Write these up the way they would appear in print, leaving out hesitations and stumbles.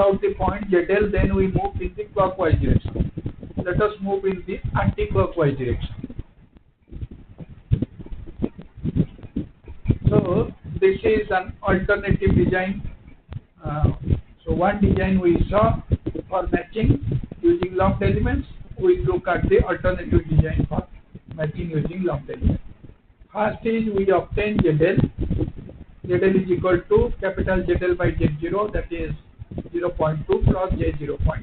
out the point ZL, then we move in the clockwise direction. Let us move in the anti-clockwise direction. So this is an alternative design. So one design we saw for matching using lumped elements. We look at the alternative design for matching using lumped elements. First is we obtain ZL. ZL is equal to capital ZL by Z0, that is 0.2 plus J 0.2.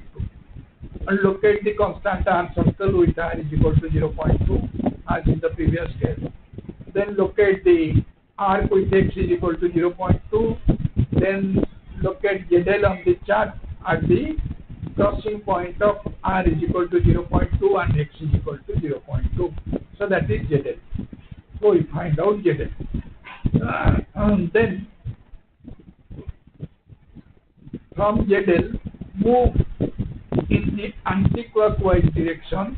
And locate the constant R circle with R is equal to 0.2 as in the previous case. Then locate the arc with X is equal to 0.2. Then locate ZL on the chart at the crossing point of R is equal to 0.2 and X is equal to 0.2. So that is ZL. So we find out ZL. Then from ZL, move in the anti-clockwise direction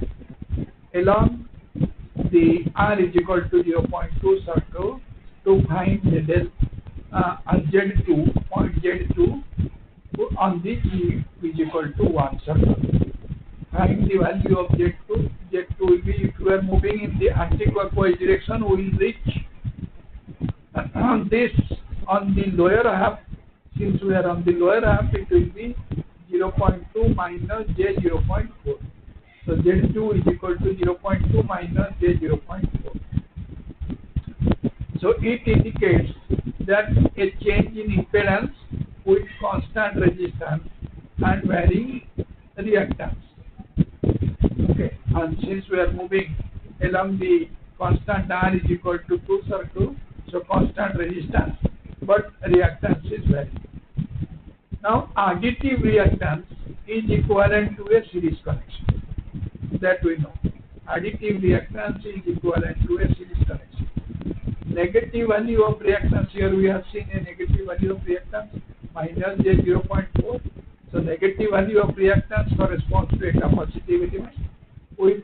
along the R is equal to 0.2 circle to find ZL and Z2, point Z2 on the E is equal to 1 circle. Find the value of Z2. Z2 will be, if we are moving in the anti-clockwise direction, we will reach this on the lower half. Since we are on the lower half, it will be 0.2 minus J 0.4. So Z2 is equal to 0.2 minus J 0.4. So it indicates that a change in impedance with constant resistance and varying reactance. Okay, and since we are moving along the constant R is equal to 2 circle, so constant resistance, but reactance is varying. Now, additive reactance is equivalent to a series connection. That we know. Additive reactance is equivalent to a series connection. Negative value of reactance, here we have seen a negative value of reactance, minus J 0.4. So, negative value of reactance corresponds to a capacitive element with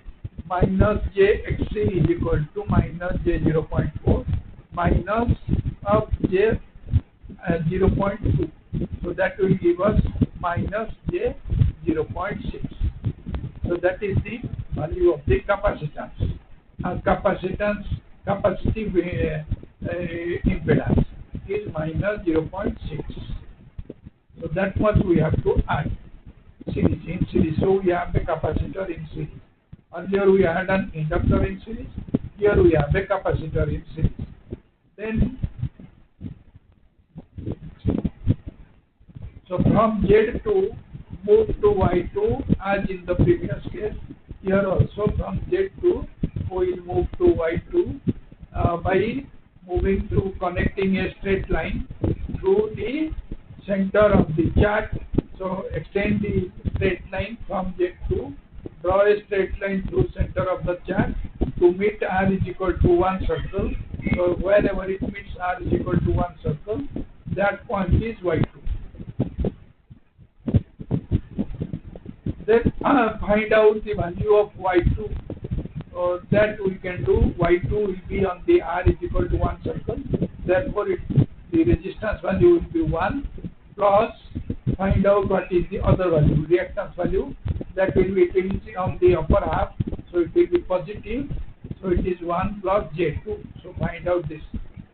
minus J Xc is equal to minus J 0.4 minus of J 0.2. So that will give us minus J 0.6. So that is the value of the capacitance. And capacitive impedance is minus 0.6. So that much we have to add in series. So we have the capacitor in series. Earlier we had an inductor in series. Here we have the capacitor in series. Then so from Z2 move to Y2 as in the previous case. Here also from Z2 we will move to Y2 by moving to connecting a straight line through the center of the chart. So extend the straight line from Z2, draw a straight line through center of the chart to meet R is equal to 1 circle. So wherever it meets R is equal to 1 circle, that point is Y2. Then find out the value of Y2. That we can do. Y2 will be on the R is equal to 1 circle. Therefore, the resistance value will be 1 plus find out what is the other value, reactance value. That will be on the upper half. So it will be positive. So it is 1 plus J2. So find out this.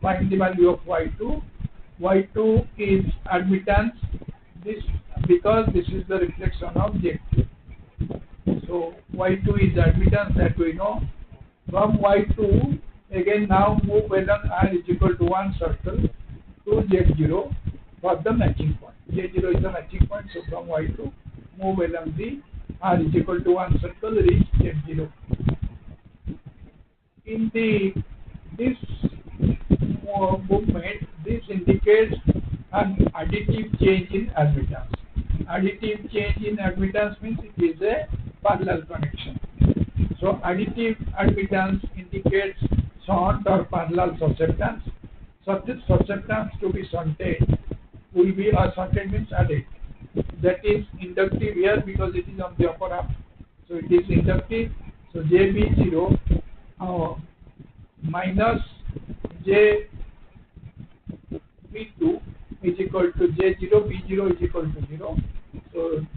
Find the value of Y2. Y2 is admittance. This because this is the reflection of Z2. So Y2 is admittance, that we know. From Y2 again now move along R is equal to 1 circle to Z0 for the matching point. Z0 is the matching point. So from Y2 move along the R is equal to 1 circle, reach Z0. In this movement, this indicates an additive change in admittance. Additive change in admittance means it is a parallel connection. So additive admittance indicates shunt or parallel susceptance. Such susceptance to be shunted will be shunted means added. That is inductive here because it is on the upper half. So it is inductive. So JB0 minus JB2 is equal to J0, B0 is equal to 0.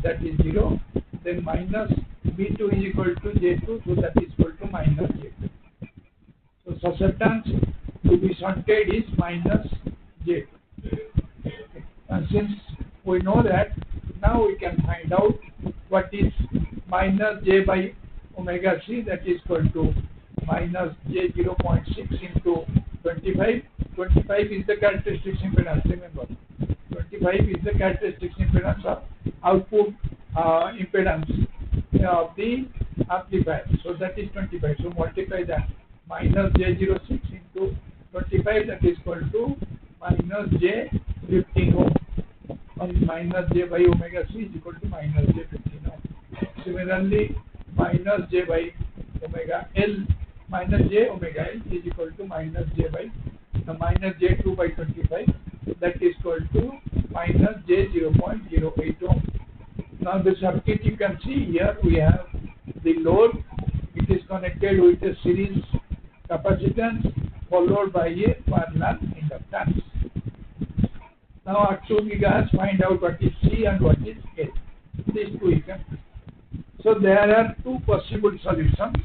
that is 0. Then minus B2 is equal to J2, so that is equal to minus J2. So susceptance to be shunted is minus J2. And since we know that, now we can find out what is minus J by omega C, that is equal to minus J 0.6 into 25. 25 is the characteristic impedance, remember. 25 is the characteristic impedance of output impedance of the amplifier. So that is 25. So multiply that. Minus J06 into 25, that is equal to minus J15 ohm. And minus J by omega C is equal to minus J15 ohm. Similarly, minus J by omega L, minus J omega L is equal to minus J by minus J2 by 25, that is equal to minus J 0.08 ohm. Now the circuit you can see here, we have the load. It is connected with a series capacitance followed by a parallel inductance. Now at 2 gigahertz, find out what is C and what is L. These two you can. So there are two possible solutions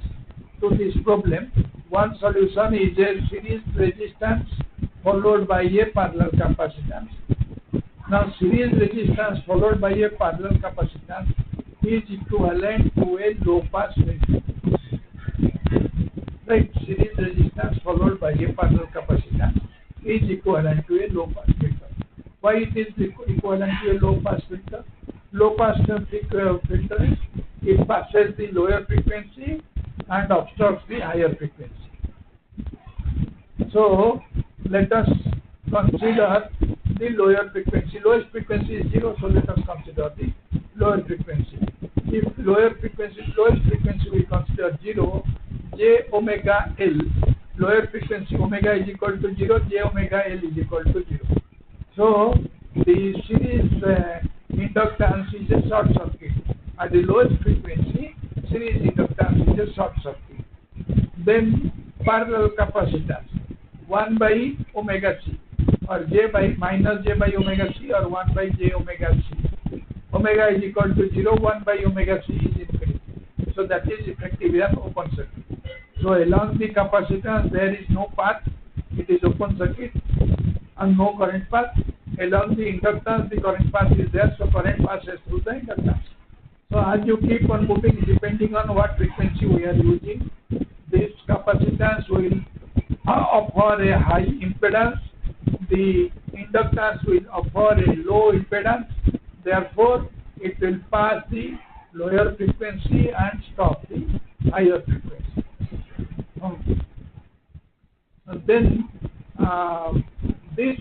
to this problem. One solution is a series resistance followed by a parallel capacitance. Now series resistance followed by a parallel capacitance is equivalent to a low pass filter. Right, series resistance followed by a parallel capacitance is equivalent to a low pass filter. Why it is equivalent to a low pass filter? Low pass filter, it passes the lower frequency and obstructs the higher frequency. So let us consider the lower frequency. Lowest frequency is 0, so let us consider the lower frequency. If lowest frequency we consider 0, J omega L, lower frequency omega is equal to 0, J omega L is equal to 0. So the series inductance is a short circuit. At the lowest frequency, series inductance is a short circuit. Then parallel capacitance, 1 by omega C, or J by minus J by omega C, or 1 by J omega C. Omega is equal to 0, 1 by omega C is infinity. So that is effectively an open circuit. So along the capacitance there is no path, it is open circuit, and no current path. Along the inductance the current path is there, so current passes through the inductance. So as you keep on moving, depending on what frequency we are using, this capacitance will offer a high impedance, the inductance will offer a low impedance, therefore it will pass the lower frequency and stop the higher frequency. Then this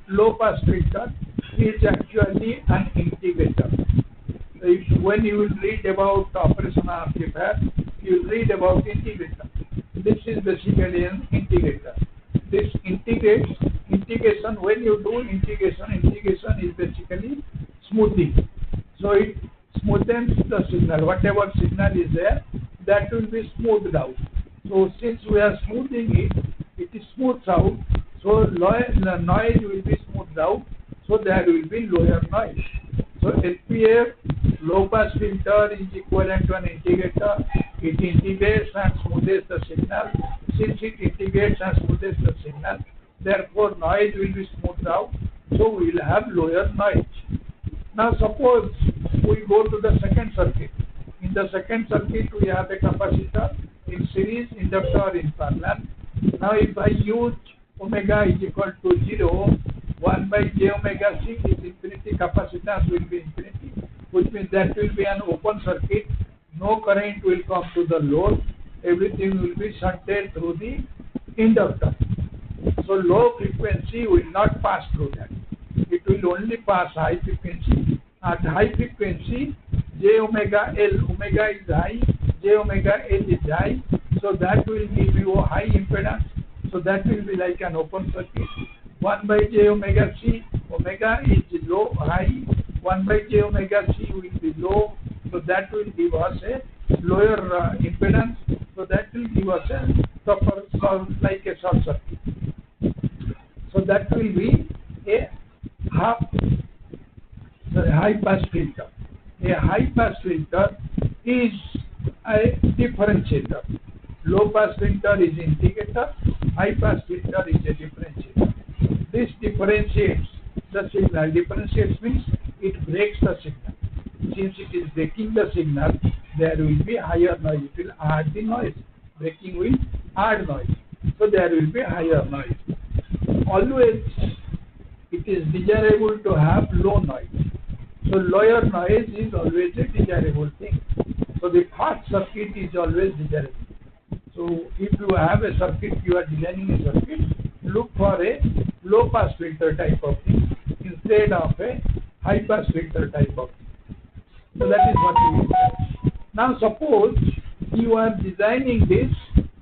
low pass filter is actually an integrator. When you will read about operational amplifier, you will read about integrator. This is basically an integrator. This integration, when you do integration is basically smoothing. So it smoothens the signal. Whatever signal is there, that will be smoothed out. So since we are smoothing it, it is smoothed out. So the noise will be smoothed out. So there will be lower noise. So LPF, low pass filter, is equivalent to an integrator. It integrates and smoothes the signal. Since it integrates and smoothes the signal, therefore noise will be smoothed out. So we will have lower noise. Now suppose we go to the second circuit. In the second circuit we have a capacitor in series, inductor in parallel. Now if I use omega is equal to 0, 1 by J omega C is infinity, capacitance will be infinity, which means that will be an open circuit. No current will come to the load. Everything will be shunted through the inductor. So low frequency will not pass through that. It will only pass high frequency. At high frequency, J omega L, omega is high, J omega L is high. So that will give you a high impedance. So that will be like an open circuit. 1 by J omega C, omega is low, high. 1 by J omega C will be low. So that will give us a lower impedance. So that will give us a proper like a short circuit. So that will be a high pass filter. a high pass filter is a differentiator. Low pass filter is integrator, high pass filter is a differentiator. This differentiates the signal. Differentiates means it breaks the signal. Since it is breaking the signal, there will be higher noise. It will add the noise. Breaking will add noise. So there will be higher noise. Always it is desirable to have low noise. So lower noise is always a desirable thing. So the fast circuit is always desirable. So if you have a circuit, you are designing a circuit, look for a low pass filter type of thing instead of a high pass filter type of thing. So that is what we do. Now suppose you are designing this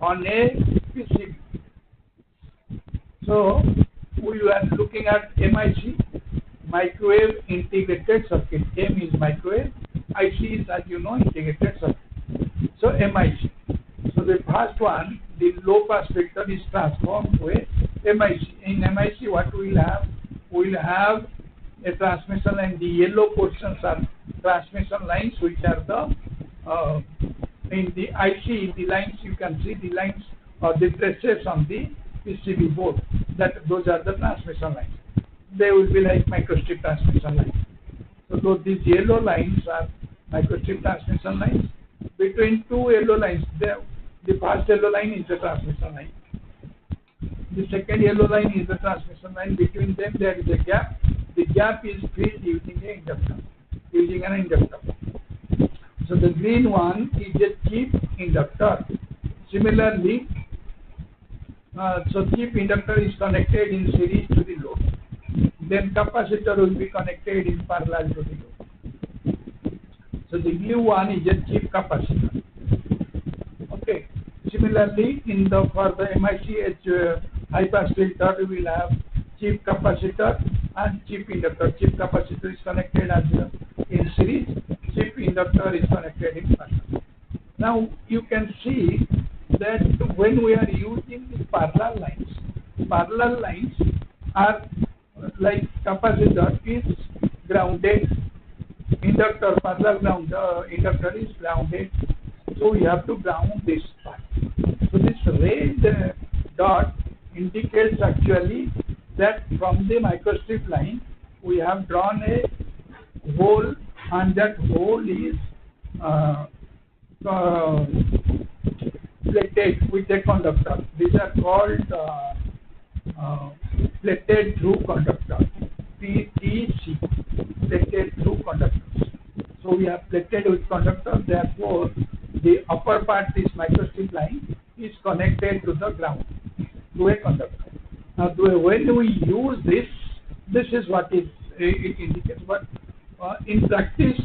on a PCB. So we are looking at MIC, microwave integrated circuit. M is microwave, IC is, as you know, integrated circuit. So MIC. So the first one, the low pass filter is transformed to a MIC. In MIC, what we will have? We will have a transmission line. The yellow portions are transmission lines, which are the in the IC, the lines you can see, the lines or the traces on the PCB board. Those are the transmission lines. They will be like microstrip transmission lines. So these yellow lines are microstrip transmission lines. Between two yellow lines, the first yellow line is the transmission line. The second yellow line is the transmission line. Between them there is a gap. The gap is filled using an inductor. So the green one is a cheap inductor. Similarly, so cheap inductor is connected in series to the load. Then capacitor will be connected in parallel to the load. So the blue one is a cheap capacitor. Okay. Similarly, for the MICH high pass filter, we will have cheap capacitor and cheap inductor. Cheap capacitor is connected as in series. Cheap inductor is connected in parallel. Now you can see that when we are using the parallel lines are like capacitor is grounded, parallel ground, inductor is grounded. So we have to ground this part. So this red dot indicates actually that from the microstrip line we have drawn a hole, and that hole is plated with a conductor. These are called plated through conductor, PTC, plated through conductors. So we have plated with conductor, therefore the upper part, this microstrip line, is connected to the ground, to a conductor. Now when we use this is what it indicates, but in practice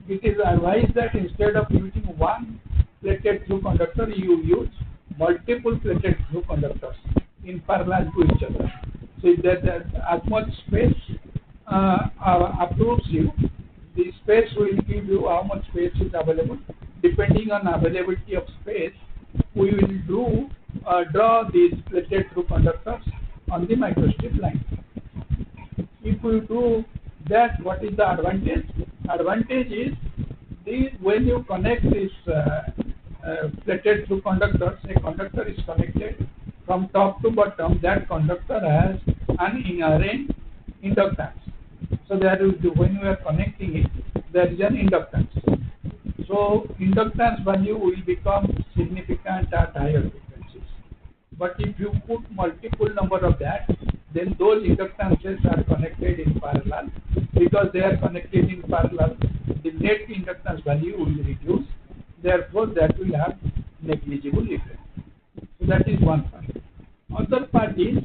it is advised that instead of using one plated through conductor, you use multiple plated through conductors in parallel to each other. So that as much space approves you, the space will give you how much space is available. Depending on availability of space, we will draw these plated through conductors on the microstrip line. If we do that, what is the advantage? Advantage is when you connect this plated through conductors, a conductor is connected from top to bottom. That conductor has an inherent inductance. So there is when you are connecting it, there is an inductance. So inductance value will become significant at higher frequencies. But if you put multiple number of that, then those inductances are connected in parallel. Because they are connected in parallel, the net inductance value will reduce. Therefore, that will have negligible effect. So that is one part. Other part is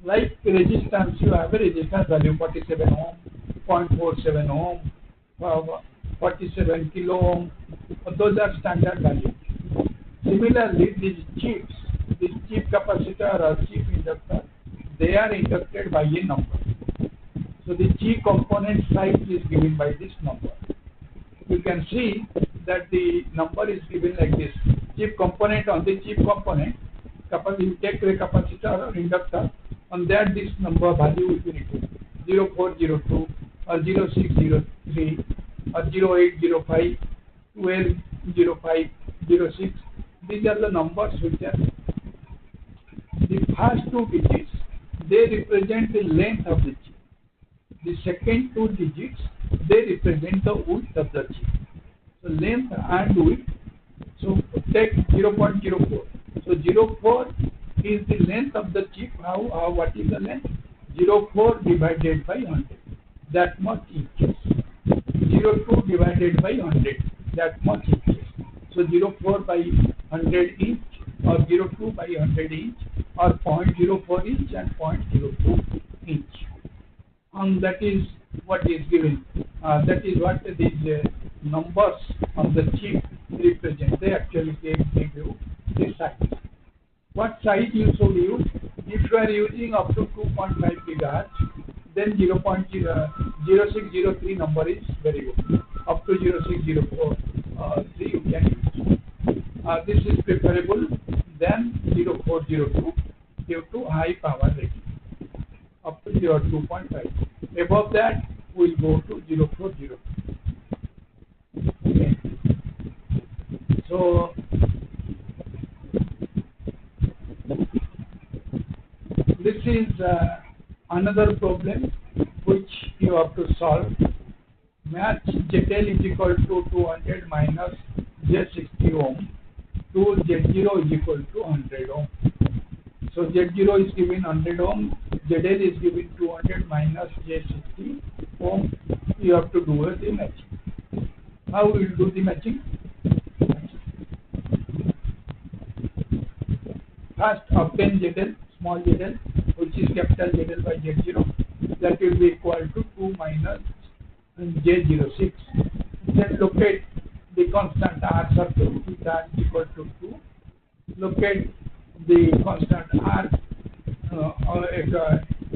like resistance. You have a resistance value 47 ohm, 0.47 ohm, 47 kilo ohm. Those are standard values. Similarly, these cheap capacitor or cheap inductor, they are inducted by a number. So the cheap component size is given by this number. You can see that the number is given like this. Cheap component, on the cheap component, you take the capacitor or inductor, on that this number value will be written 0402 or 0603 08, 05, 12, 05, 06. These are the numbers which are the first two digits. They represent the length of the chip. The second two digits, they represent the width of the chip. So length and width. So take 0.04. So 0.4 is the length of the chip. What is the length? 0.4 divided by 100. That much inches. 0.2 divided by 100. That much inches. So 0.4 by 100 inch, or 0.2 by 100 inch, or 0.04 inch and 0.02 inch. And that is what is given. That is what these numbers on the chip represent. They actually give you the size. What size you should use? If you are using up to 2.5 gigahertz, then 0.0603 number is very good. Up to 0.0603 you can use. This is preferable than 0.402 due to high power rating. Up to 2.5. Above that, we will go to 0.40. Okay. So this is another problem which you have to solve. Match ZL is equal to 200 minus J60 ohm to Z0 is equal to 100 ohm. So Z0 is given 100 ohm, ZL is given 200 minus J60 ohm. You have to do the matching. How will you do the matching? First, obtain ZL, small ZL, which is capital ZL by Z0. That will be equal to 2 minus J06. Then locate the constant R circle, which R is equal to 2. Locate the constant R,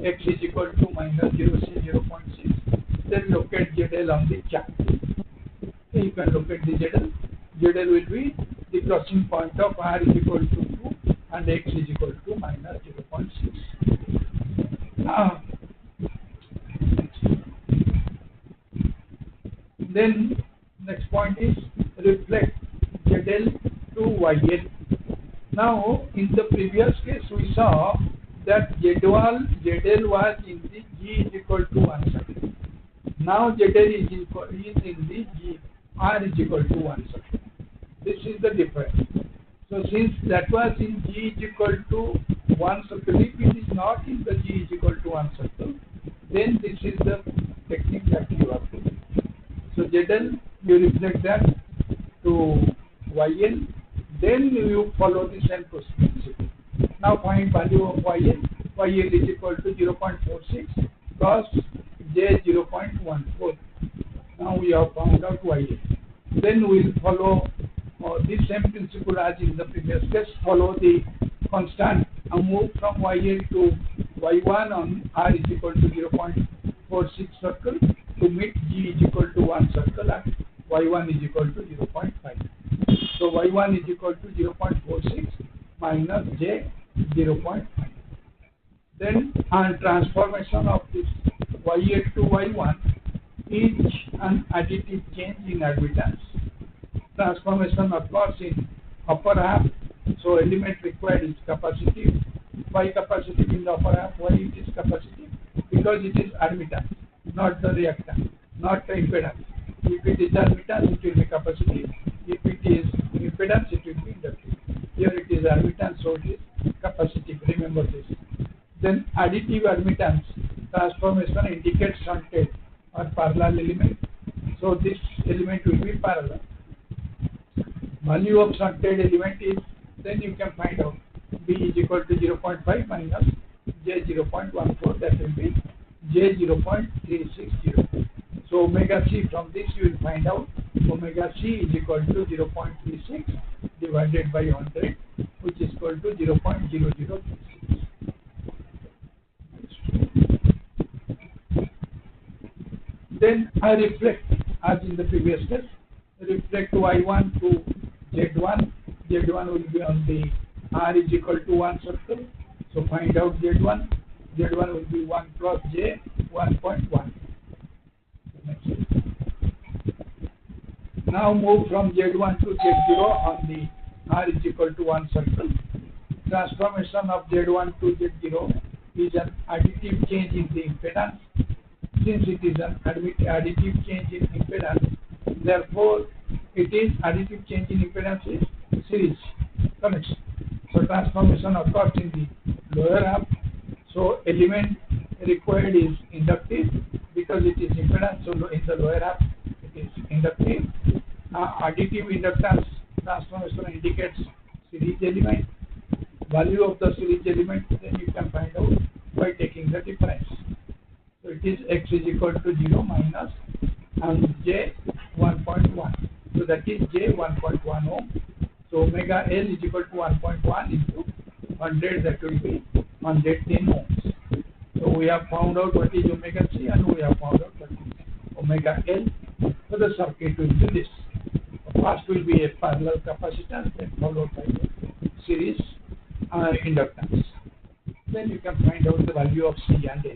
X is equal to minus 0.6. Then locate ZL on the chart. You can locate the ZL. ZL will be the crossing point of R is equal to 2 and X is equal to minus 0.6. Then next point is reflect ZL to YL. Now in the previous case we saw that ZL was in the G is equal to 1 circle. Now ZL is in the G, R is equal to 1 circle. This is the difference. So since that was in G is equal to 1 circle, if it is not in the G is equal to 1 circle, then this is the technique that you have to do. So ZL, you reflect that to YL, then you follow the same principle. Now find value of YL. YL is equal to 0.46 plus J 0.14. Now we have found out YL. Then we will follow the same principle as in the previous case. Follow the constant and move from YL to Y1 on R is equal to 0.46 circle to meet G is equal to 1 circle and Y1 is equal to 0.5. So Y1 is equal to 0.46 minus J 0.5. Then on transformation of this YL to Y1 is an additive change in admittance. Transformation occurs in upper half, so element required is capacitive. Why capacitive in the upper half? Why it is capacitive? Because it is admittance, not the reactance, not the impedance. If it is admittance, it will be capacitive. If it is impedance, it will be inductive. Here it is admittance, so it is capacitive. Remember this. Then additive admittance transformation indicates shunted or parallel element. So this element will be parallel. Value of shunted element is, then you can find out B is equal to 0.5 minus J 0.14. That will be J 0.360. So omega C, from this you will find out omega C is equal to 0.36 divided by 100, which is equal to 0.0036. Then I reflect, as in the previous case, reflect Y1 to Z1. Z1 will be on the R is equal to 1 circle. So find out Z1. Z1 will be 1 plus J 1.1. Now move from Z1 to Z0 on the R is equal to 1 circle. Transformation of Z1 to Z0 is an additive change in the impedance. Since it is an additive change in impedance, therefore it is additive change in impedance is series connection. So transformation occurs in the lower half. So element required is inductive because it is impedance. So in the lower half it is inductive. Additive inductance transformation indicates series element. Value of the series element then you can find out by taking the difference. So it is x is equal to 0 minus and j 1.1. So that is j 1.1 ohm. So omega L is equal to 1.1 into 100, that will be 110 ohms. So we have found out what is omega C and we have found out what is omega L. So the circuit will be this. First will be a parallel capacitance, then followed by the series inductance. Then you can find out the value of C and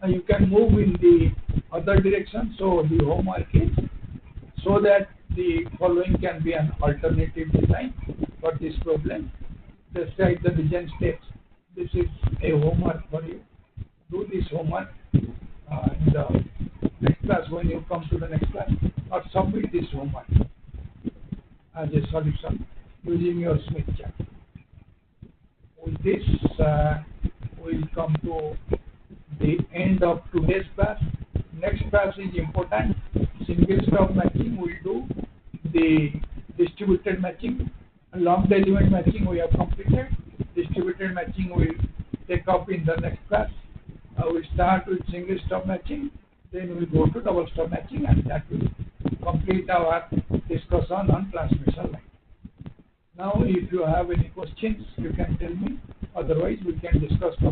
L. You can move in the other direction. So the homework is so that the following can be an alternative design for this problem. Describe the design steps. This is a homework for you. Do this homework in the next class when you come to the next class, or submit this homework as a solution using your Smith chart. With this, we'll come to the end of today's class. Next class is important. Single stop matching, we'll do the distributed matching. Long element matching we have completed. Distributed matching we'll take up in the next class. We'll start with single stop matching, then we'll go to double stop matching, and that will complete our discussion on transmission line. Now if you have any questions, you can tell me. Otherwise we can discuss the